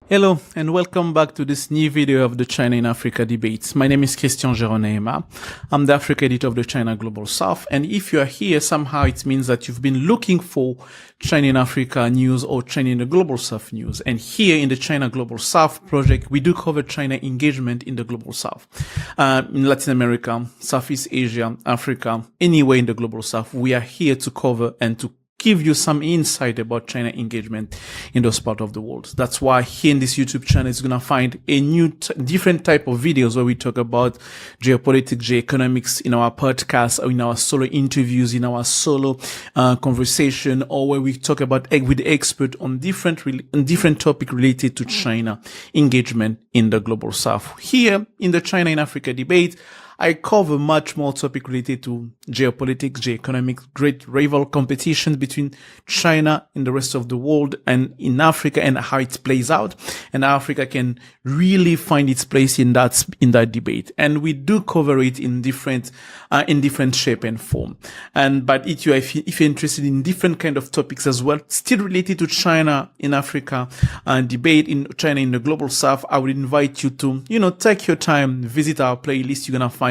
Hello and welcome back to this new video of the China in Africa debates. My name is Geraud Neema. I'm the Africa editor of the China Global South, and if you are here, somehow it means that you've been looking for China in Africa news or China in the Global South news. And here in the China Global South project, we do cover China engagement in the Global South. In Latin America, Southeast Asia, Africa, anywhere in the Global South, we are here to cover and to give you some insight about China engagement in those parts of the world. That's why here in this YouTube channel, you're going to find a new, different type of videos where we talk about geopolitics, geoeconomics in our podcast, or in our solo interviews, in our solo conversation, or where we talk about with expert on different topic related to China engagement in the Global South. Here in the China in Africa debate, I cover much more topic related to geopolitics, geoeconomics, great rival competitions between China and the rest of the world and in Africa, and how it plays out, and how Africa can really find its place in that debate. And we do cover it in different shape and form. But if you're interested in different kind of topics as well, still related to China in Africa debate in China in the Global South, I would invite you to, take your time, visit our playlist. You're going to find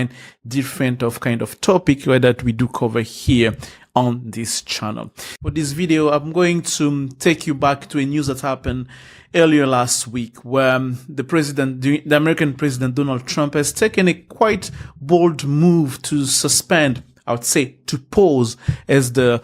different kind of topic that we do cover here on this channel. For this video, I'm going to take you back to a news that happened earlier last week, where the American President Donald Trump has taken a quite bold move to suspend, I would say, to pause, as the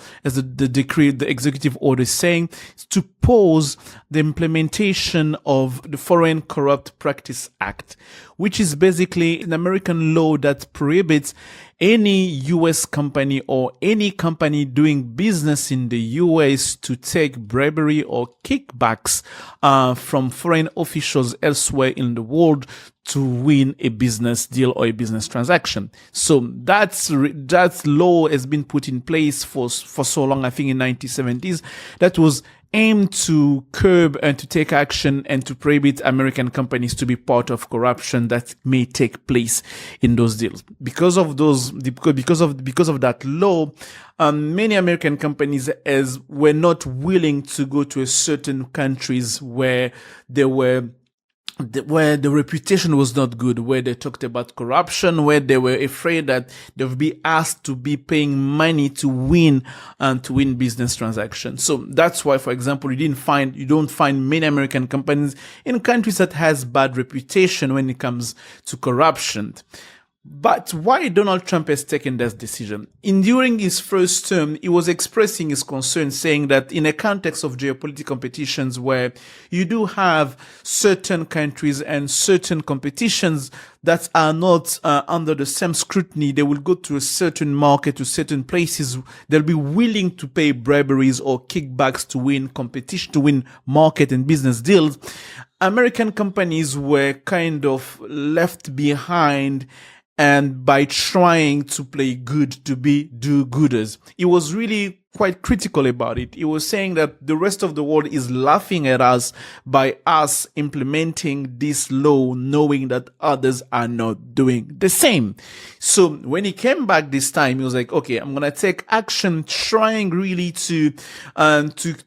decree, the executive order is saying, to pause the implementation of the Foreign Corrupt Practice Act, which is basically an American law that prohibits any U.S. company or any company doing business in the U.S. to take bribery or kickbacks from foreign officials elsewhere in the world to win a business deal or a business transaction. So that law has been put in place for so long, I think in 1970s, that was aimed to curb and to take action and to prohibit American companies to be part of corruption that may take place in those deals. Because of that law, many American companies were not willing to go to a certain countries where the reputation was not good, where they talked about corruption, where they were afraid that they would be asked to be paying money to win business transactions. So that's why, for example, you don't find many American companies in countries that has bad reputation when it comes to corruption. But why Donald Trump has taken that decision? During his first term, he was expressing his concern, saying that in a context of geopolitical competitions where you do have certain countries and certain competitions that are not under the same scrutiny, they will go to a certain market, to certain places. They'll be willing to pay briberies or kickbacks to win competition, to win market and business deals. American companies were kind of left behind, and by trying to play good to be do-gooders. He was really quite critical about it. He was saying that the rest of the world is laughing at us by us implementing this law, knowing that others are not doing the same. So when he came back this time, he was like, okay, I'm going to take action, trying really to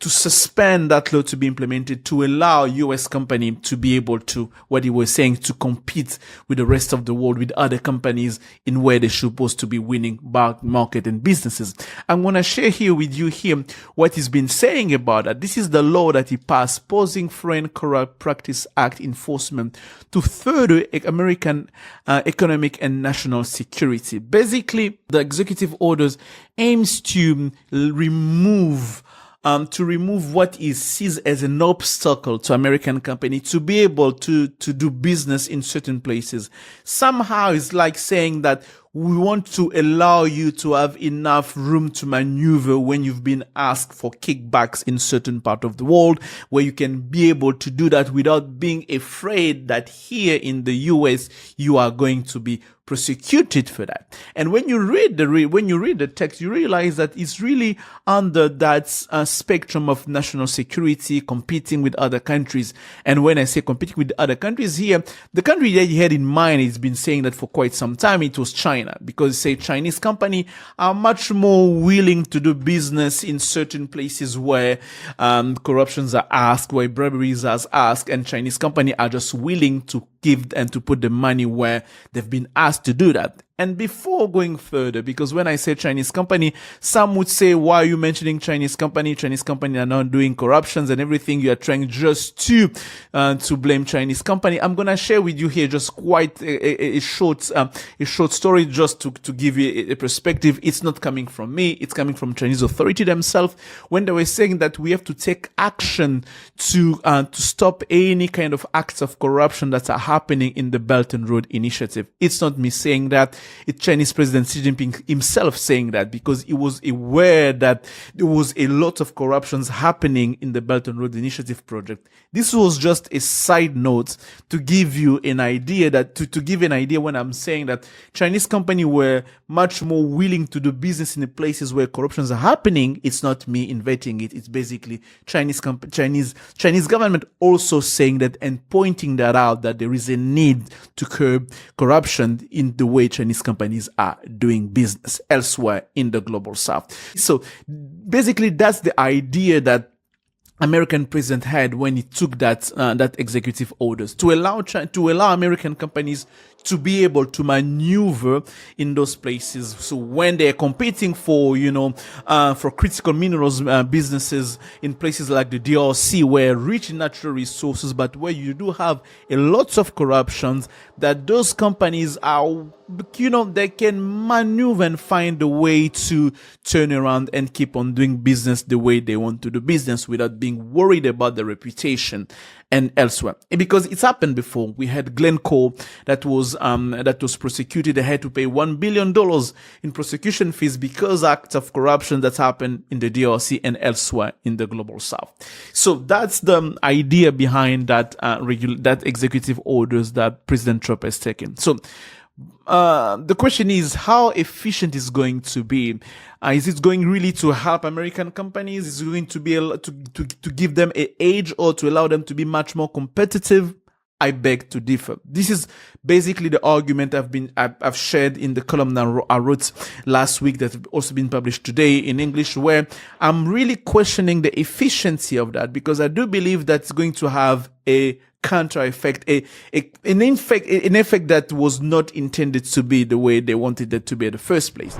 suspend that law to be implemented, to allow US company to be able to, what he was saying, to compete with the rest of the world, with other companies in where they're supposed to be winning market and businesses. I'm going to share here with you here what he's been saying about that. This is the law that he passed, pausing Foreign Corrupt Practice Act enforcement to further American economic and national security. Basically, the executive orders aims to remove what is seized as an obstacle to American company to be able to do business in certain places. Somehow it's like saying that we want to allow you to have enough room to maneuver when you've been asked for kickbacks in certain part of the world, where you can be able to do that without being afraid that here in the US, you are going to be prosecuted for that. And when you read the text, you realize that it's really under that spectrum of national security, competing with other countries. And when I say competing with other countries here, the country that you had in mind has been saying that for quite some time, it was China, because say Chinese companies are much more willing to do business in certain places where corruptions are asked, where briberies are asked, and Chinese companies are just willing to give and to put the money where they've been asked to do that. And before going further, because when I say Chinese company, some would say, why are you mentioning Chinese company? Chinese company are not doing corruptions and everything. You are trying just to blame Chinese company. I'm going to share with you here just quite a short story just to give you a perspective. It's not coming from me. It's coming from Chinese authority themselves when they were saying that we have to take action to stop any kind of acts of corruption that are happening in the Belt and Road Initiative. It's not me saying that. It's Chinese President Xi Jinping himself saying that, because he was aware that there was a lot of corruptions happening in the Belt and Road Initiative project. This was just a side note to give you an idea to give an idea when I'm saying that Chinese companies were much more willing to do business in the places where corruptions are happening. It's not me inventing it. It's basically Chinese government also saying that and pointing that out, that there is a need to curb corruption in the way Chinese companies are doing business elsewhere in the global south. So basically that's the idea that American president had when he took that executive orders to allow American companies to be able to maneuver in those places. So when they're competing for critical minerals businesses in places like the DRC, where rich in natural resources, but where you do have a lot of corruptions, that those companies are, they can maneuver and find a way to turn around and keep on doing business the way they want to do business without being worried about their reputation and elsewhere. Because it's happened before. We had Glencore that was prosecuted. They had to pay $1 billion in prosecution fees because acts of corruption that happened in the DRC and elsewhere in the global south. So that's the idea behind that executive orders that President Trump has taken. So the question is, how efficient is going to be? Is it going really to help American companies? Is it going to be to give them an edge or to allow them to be much more competitive? I beg to differ. This is basically the argument I've shared in the column that I wrote last week that has also been published today in English, where I'm really questioning the efficiency of that, because I do believe that's going to have a counter effect, an effect that was not intended to be the way they wanted it to be in the first place.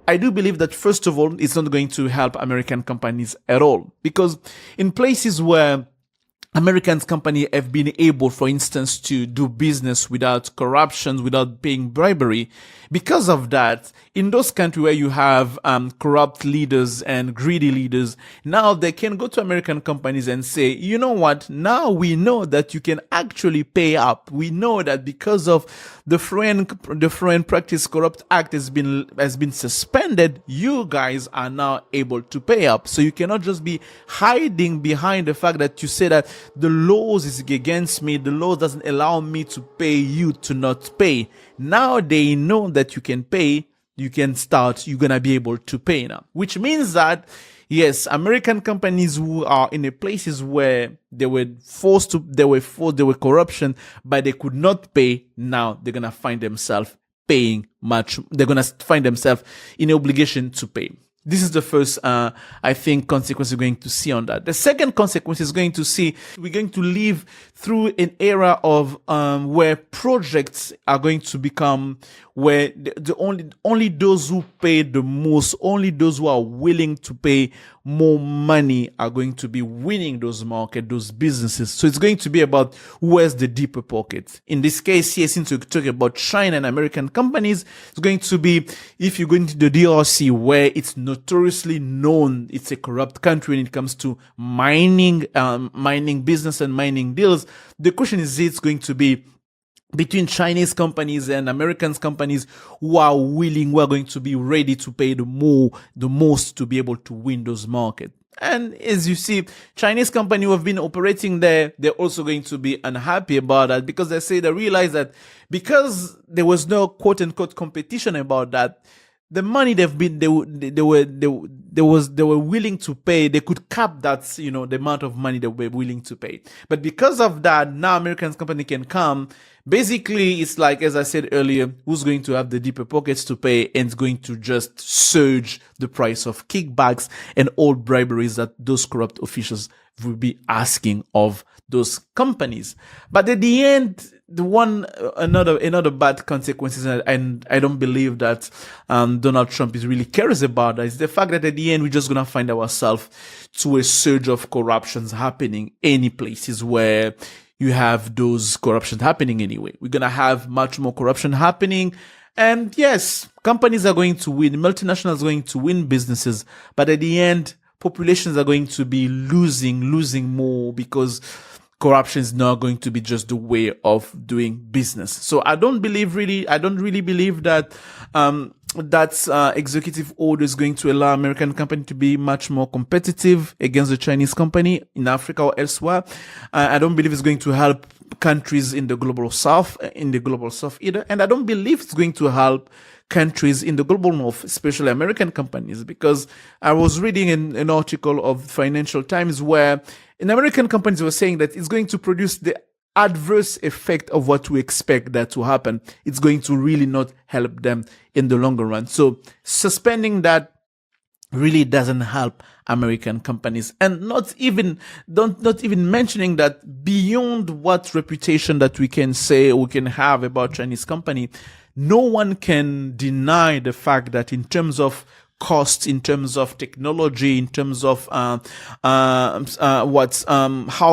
I do believe that, first of all, it's not going to help American companies at all, because in places where American companies have been able, for instance, to do business without corruption, without paying bribery. Because of that, in those countries where you have corrupt leaders and greedy leaders, now they can go to American companies and say, you know what, now we know that you can actually pay up. We know that because of the Foreign Practice Corrupt Act has been suspended, you guys are now able to pay up. So you cannot just be hiding behind the fact that you say that the laws is against me, the law doesn't allow me to pay you to not pay. Now they know that you can pay, you're gonna be able to pay now. Which means that, yes, American companies who are in the places where they were corruption, but they could not pay, now they're gonna find themselves paying much, they're gonna find themselves in obligation to pay. This is the first, I think, consequence we're going to see on that. The second consequence is we're going to live through an era of where projects are going to become where only those who pay the most, only those who are willing to pay more money are going to be winning those markets, those businesses. So it's going to be about who has the deeper pocket. In this case here, since we're talking about China and American companies, it's going to be, if you go into the DRC, where it's notoriously known it's a corrupt country when it comes to mining business and mining deals. The question is, it's going to be between Chinese companies and American companies who are going to be ready to pay the most to be able to win those markets. And as you see, Chinese company who have been operating there, they're also going to be unhappy about that, because they realize that because there was no quote unquote competition about that, the money they were willing to pay, they could cap that, the amount of money they were willing to pay. But because of that, now American company can come. Basically, it's like, as I said earlier, who's going to have the deeper pockets to pay and is going to just surge the price of kickbacks and all briberies that those corrupt officials will be asking of those companies. But at the end, another bad consequences, and I don't believe that Donald Trump is really cares about that, is the fact that at the end we're just gonna find ourselves to a surge of corruptions happening any places where you have those corruptions happening anyway. We're gonna have much more corruption happening. And yes, companies are going to win, multinationals are going to win businesses, but at the end, populations are going to be losing more, because corruption is not going to be just the way of doing business. So I don't really believe that executive order is going to allow American company to be much more competitive against the Chinese company in Africa or elsewhere. I don't believe it's going to help countries in the global south either. And I don't believe it's going to help countries in the global north, especially American companies, because I was reading an article of Financial Times where American companies were saying that it's going to produce the adverse effect of what we expect that to happen. It's going to really not help them in the longer run. So suspending that really doesn't help American companies, and not even mentioning that beyond what reputation that we can say we can have about Chinese company, no one can deny the fact that in terms of cost, in terms of technology, in terms of how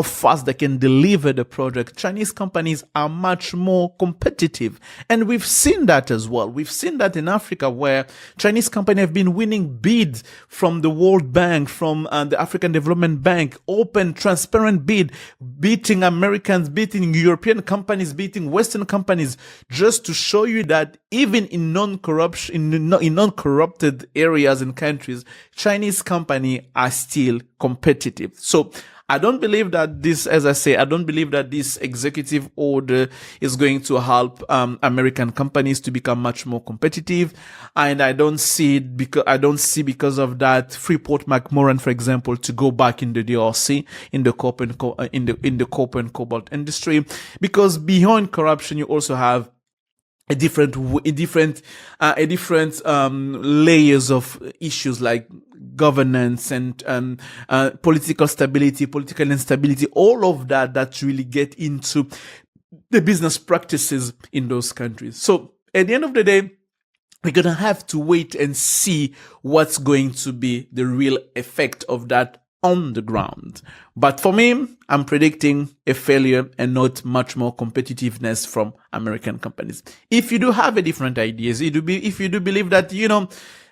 fast they can deliver the project, Chinese companies are much more competitive. And we've seen that as well. We've seen that in Africa, where Chinese companies have been winning bids from the World Bank, from the African Development Bank, open, transparent bid, beating Americans, beating European companies, beating Western companies, just to show you that even in non-corrupted areas and countries, Chinese companies are still competitive. So I don't believe that this, as I say, I don't believe that this executive order is going to help American companies to become much more competitive. And I don't see because of that Freeport-McMoran, for example, to go back in the DRC in the copper and cobalt industry, because beyond corruption, you also have a different layers of issues like governance and political stability, political instability, all of that really get into the business practices in those countries. So at the end of the day, we're going to have to wait and see what's going to be the real effect of that on the ground. But for me, I'm predicting a failure and not much more competitiveness from American companies. If you do have a different ideas, if you do believe that,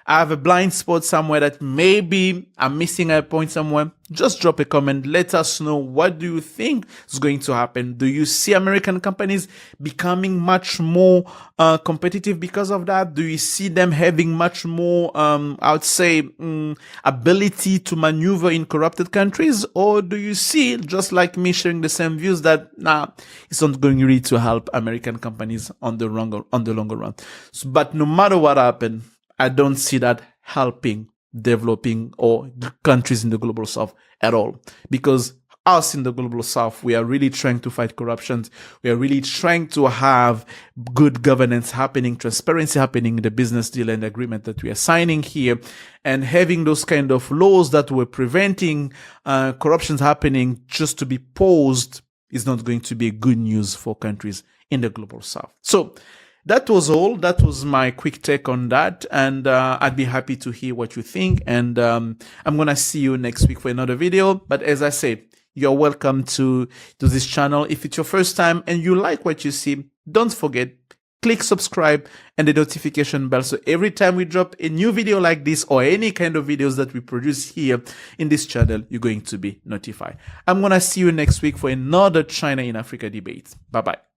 I have a blind spot somewhere, that maybe I'm missing a point somewhere, just drop a comment. Let us know, what do you think is going to happen? Do you see American companies becoming much more competitive because of that? Do you see them having much more, ability to maneuver in corrupted countries? Or do you see, just like me, sharing the same views, that it's not going really to help American companies on the longer run? But no matter what happens, I don't see that helping developing or countries in the global south at all, because us in the global south, we are really trying to fight corruption. We are really trying to have good governance happening, transparency happening in the business deal and agreement that we are signing here, and having those kind of laws that were preventing corruption happening just to be paused is not going to be good news for countries in the global south. So that was all. That was my quick take on that. And I'd be happy to hear what you think. And I'm going to see you next week for another video. But as I said, you're welcome to this channel. If it's your first time and you like what you see, don't forget, click subscribe and the notification bell. So every time we drop a new video like this or any kind of videos that we produce here in this channel, you're going to be notified. I'm going to see you next week for another China in Africa debate. Bye-bye.